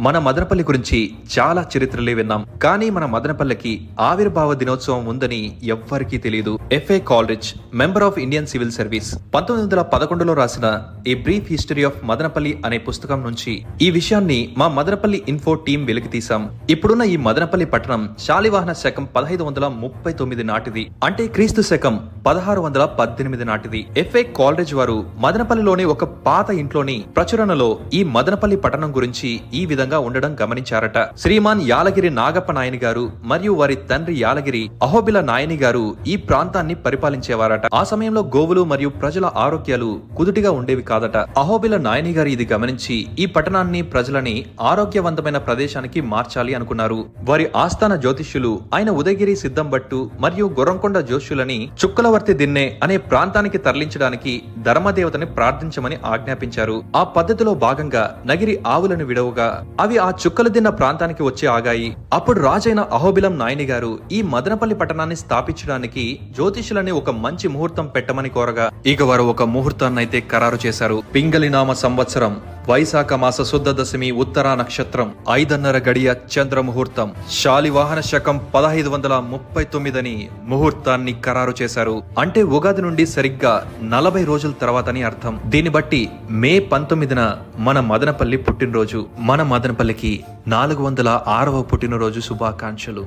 మన మదనపల్లి గురించి చాలా చరిత్రలే విన్నాం, కానీ మన మదనపల్లికి ఆవిర్భావ దినోత్సవం ఉందని ఎవ్వరికీ తెలియదు. F A Coleridge, member of Indian civil service, 1911లో రాసిన a brief history of Madanapalle అనే పుస్తకం నుంచి ఈ విషయాన్ని మా మదనపల్లి ఇన్ఫో టీం వెలికి తీసాం. ఇప్పుడున్న ఈ మదనపల్లి పట్టణం శాలివాహన శకం 1539 నాటిది, అంటే క్రీస్తు శకం 1618 నాటిది. ఎఫ్ఏ కాల్రిడ్జ్ వారు మదనపల్లిలోని ఒక పాత ఇంట్లోని ప్రచురణలో ఈ మదనపల్లి పట్టణం గురించి ఈ విధంగా ఉండడం గమనించారట. శ్రీమాన్ యాలగిరి నాగప్ప నాయని గారు మరియు వారి తండ్రి యాలగిరి అహోబిల నాయని గారు ఈ ప్రాంతాన్ని పరిపాలించేవారట. ఆ సమయంలో గోవులు మరియు ప్రజల ఆరోగ్యాలు కుదుటిగా ఉండేవి కాదట. అహోబిల నాయని గారు ఇది గమనించి ఈ పట్టణాన్ని, ప్రజలని ఆరోగ్యవంతమైన ప్రదేశానికి మార్చాలి అనుకున్నారు. వారి ఆస్థాన జ్యోతిష్యులు అయిన ఉదయగిరి సిద్ధంబట్టు మరియు గొర్రంకొండ జోష్యులని చుక్కలవర్తి దిన్నె అనే ప్రాంతానికి తరలించడానికి ధర్మదేవతని ప్రార్థించమని ఆజ్ఞాపించారు. ఆ పద్ధతిలో భాగంగా నగిరి ఆవులను విడవుగా అవి ఆ చుక్కల దిన్న ప్రాంతానికి వచ్చి ఆగాయి. అప్పుడు రాజైన అహోబిలం నాయని గారు ఈ మదనపల్లి పట్టణాన్ని స్థాపించడానికి జ్యోతిషులని ఒక మంచి ముహూర్తం పెట్టమని కోరగా ఇక వారు ఒక ముహూర్తాన్ని అయితే ఖరారు చేశారు. పింగళినామ సంవత్సరం వైశాఖ మాస శుద్ధ దశమి ఉత్తరా నక్షత్రం 5:30 గడియ చంద్ర ముహూర్తం శాలివాహన శకం 1539 ముహూర్తాన్ని ఖరారు చేశారు. అంటే ఉగాది నుండి సరిగ్గా 40 రోజుల తర్వాతని అర్థం. దీన్ని బట్టి మే 19న మన మదనపల్లి పుట్టినరోజు. మన మదనపల్లికి 406వ పుట్టినరోజు శుభాకాంక్షలు.